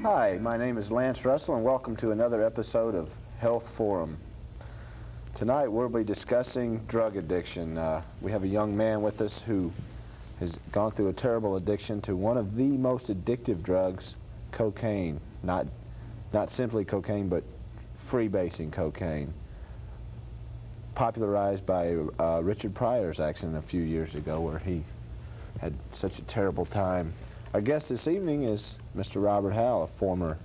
Hi, my name is Lance Russell, and welcome to another episode of Health Forum. Tonight we'll be discussing drug addiction. We have a young man with us who has gone through a terrible addiction to one of the most addictive drugs, cocaine. Not simply cocaine, but freebasing cocaine. Popularized by Richard Pryor's accident a few years ago, where he had such a terrible time. Our guest this evening is Mr. Robert Howell, a former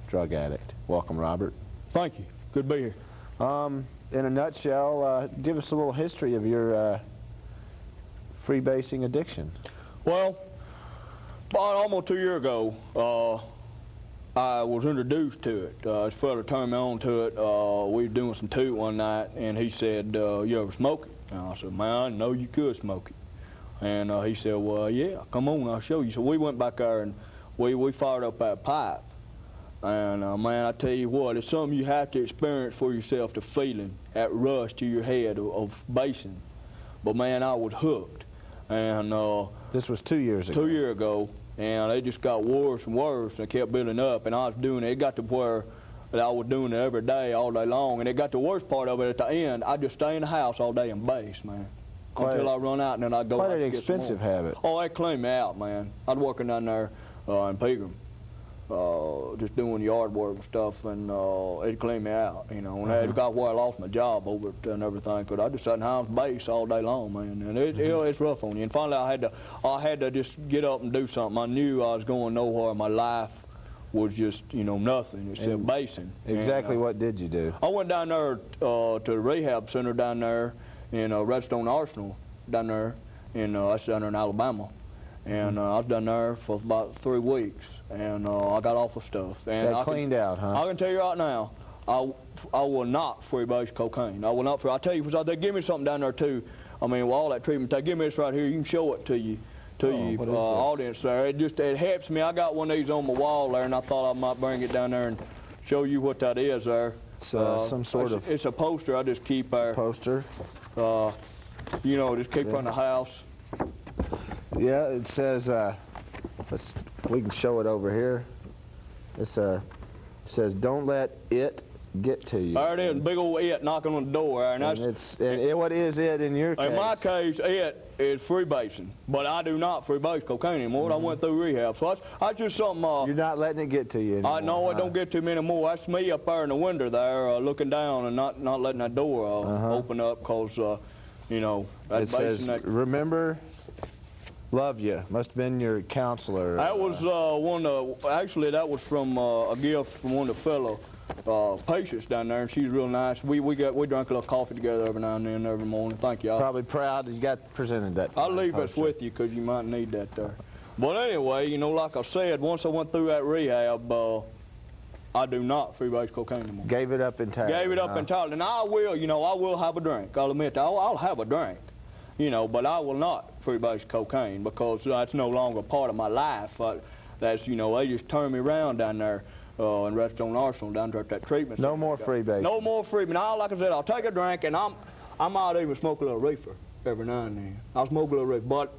drug addict. Welcome, Robert. Thank you. Good to be here. In a nutshell, give us a little history of your freebasing addiction. Well, about almost 2 years ago, I was introduced to it. This fella turned me on to it. We were doing some toot one night, and he said, "You ever smoke it?" And I said, "Man, I didn't know you could smoke it." And he said, "Well, yeah, come on, I'll show you." So we went back there, and we fired up that pipe. And man, I tell you what, it's something you have to experience for yourself, the feeling, that rush to your head of basing. But man, I was hooked. And this was 2 years ago. 2 years ago, and it just got worse and worse, and it kept building up, and I was doing it. It got to where that I was doing it every day, all day long, and it got the worst part of it at the end. I just stay in the house all day and base, man. Until I run out, and then I go. Quite an expensive habit. Oh, they cleaned me out, man. I was working down there in Pegram, just doing yard work and stuff, and it cleaned me out, you know. And it got where I lost my job over it and everything, because I just sat in the house base all day long, man. And it's rough on you. And finally, I had to just get up and do something. I knew I was going nowhere. My life was just, you know, nothing except basing. Exactly. And, what did you do? I went down there to the rehab center down there in Redstone Arsenal, down there that's down there in Alabama, and I was down there for about 3 weeks, and I got off of stuff. And Got cleaned out, huh? I can tell you right now, I will not freebase cocaine. I will not. I'll tell you, because they give me something down there too. I mean, with all that treatment, they give me this right here. You can show it to you, audience there. It helps me. I got one of these on my wall there, and I thought I might bring it down there and show you what that is there. It's some sort of. It's a poster I just keep there. Poster. You know, just keep on the house. Yeah, it says, we can show it over here. It says, "Don't let it get to you." There it is, big old it knocking on the door. And what is it in your case? In my case, it is freebasing, but I do not freebase cocaine anymore. I went through rehab, so that's just something. You're not letting it get to you anymore. No, it don't get to me anymore. That's me up there in the window there, looking down and not letting that door open up, cause you know. It says, "Remember, love you." Must have been your counselor. That was actually that was from a gift from one of the fellow patients down there, and she's real nice. We drank a little coffee together every now and then, every morning. Thank you. Probably proud you got presented that. I'll leave this with you, because you might need that there. But anyway, you know, like I said, once I went through that rehab, I do not freebase cocaine anymore. Gave it up entirely. Gave it up entirely. And I will have a drink. I'll admit that. I'll have a drink, you know, but I will not freebase cocaine, because that's no longer part of my life. That's, you know, they just turn me around down there in Redstone Arsenal, down there at that treatment center. No more freebase. No more freebase. Now, like I said, I'll take a drink, and I might even smoke a little reefer every now and then. I'll smoke a little reefer, but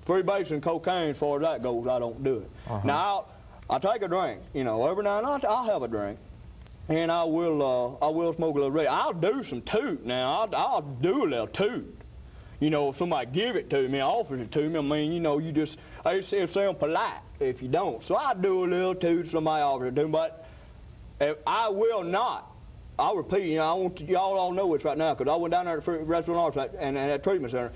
freebasing cocaine, as far as that goes, I don't do it. Now, I take a drink, you know, every now and then I'll have a drink, and I will smoke a little reefer. I'll do some toot now. I'll do a little toot. You know, if somebody give it to me, offers it to me, I mean, you know, it sounds polite if you don't. So I do a little toot if somebody offers it to me, but if I will not, I'll repeat, you know, I want y'all all know this right now, because I went down there to the restaurant and that treatment center.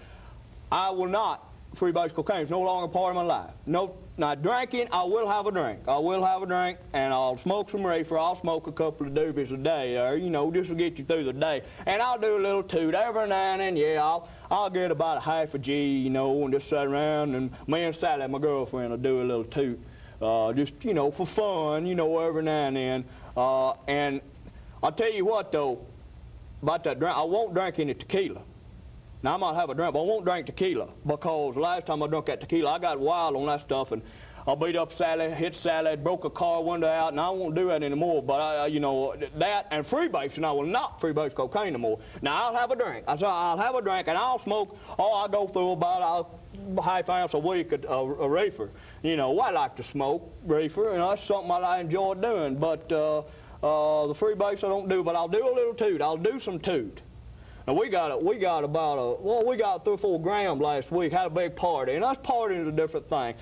I will not freebase cocaine. It's no longer part of my life. No, not drinking, I will have a drink. I will have a drink, and I'll smoke some reefer. I'll smoke a couple of doobies a day, or, you know, just to get you through the day. And I'll do a little toot every now and then. Yeah, I'll get about a half a G, you know, and just sit around, and me and Sally, my girlfriend, will do a little toot, just, you know, for fun, you know, every now and then. And I'll tell you what, though, about that drink, I won't drink any tequila. Now, I might have a drink, but I won't drink tequila, because last time I drank that tequila, I got wild on that stuff, and I beat up Sally, hit Sally, broke a car window out, and I won't do that anymore. But you know, that and freebasing, I will not freebase cocaine anymore. Now I'll have a drink. I said I'll have a drink, and I'll smoke. Oh, I go through about a half ounce a week a reefer. You know, I like to smoke reefer, and that's something I enjoy doing. But the freebase I don't do, but I'll do a little toot. I'll do some toot. And we got 3 or 4 grams last week. Had a big party, and us partying is a different thing.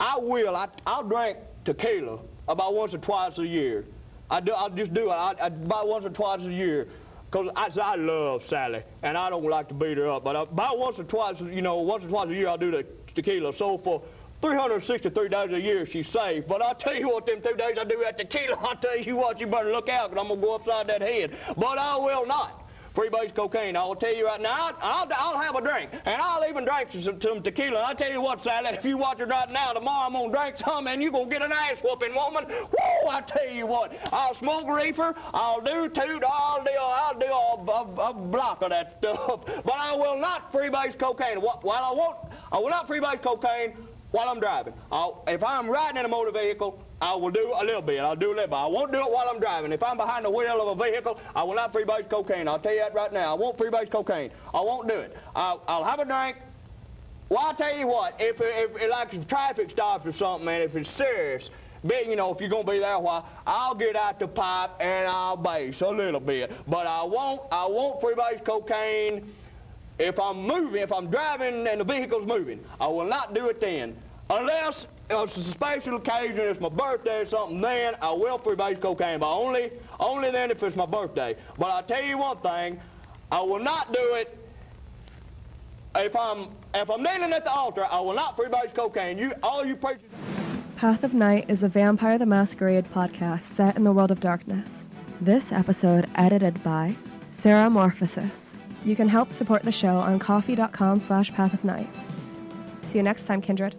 I'll drink tequila about once or twice a year. I'll just do it about once or twice a year, because I love Sally, and I don't like to beat her up. But about once or twice a year, I'll do the tequila. So for 363 days a year, she's safe. But I'll tell you what, them 2 days I do that tequila, I'll tell you what, you better look out, because I'm going to go upside that head. But I will not freebase cocaine. I will tell you right now, I'll have a drink, and I'll even drink some tequila. And I'll tell you what, Sally, if you watch it right now, tomorrow I'm going to drink some, and you're going to get an ass whooping, woman. Woo, I tell you what, I'll smoke reefer, I'll do toot, I'll do a block of that stuff, but I will not freebase cocaine. I will not freebase cocaine while I'm driving. If I'm riding in a motor vehicle, I will do a little bit. I'll do a little bit. I won't do it while I'm driving. If I'm behind the wheel of a vehicle, I will not freebase cocaine. I'll tell you that right now. I won't freebase cocaine. I won't do it. I'll have a drink. Well, I'll tell you what. If traffic stops or something, man, if it's serious, you know, if you're gonna be there a while, I'll get out the pipe and I'll base a little bit. But I won't freebase cocaine if I'm moving. If I'm driving and the vehicle's moving, I will not do it then, unless it's a special occasion, it's my birthday or something, then I will freebase cocaine, but only then if it's my birthday. But I'll tell you one thing, I will not do it if I'm kneeling at the altar. I will not freebase cocaine. All you preachers. Path of Night is a Vampire the Masquerade podcast set in the world of darkness. This episode edited by Sarah Morphosis. You can help support the show on coffee.com/pathofnight. See you next time, kindred.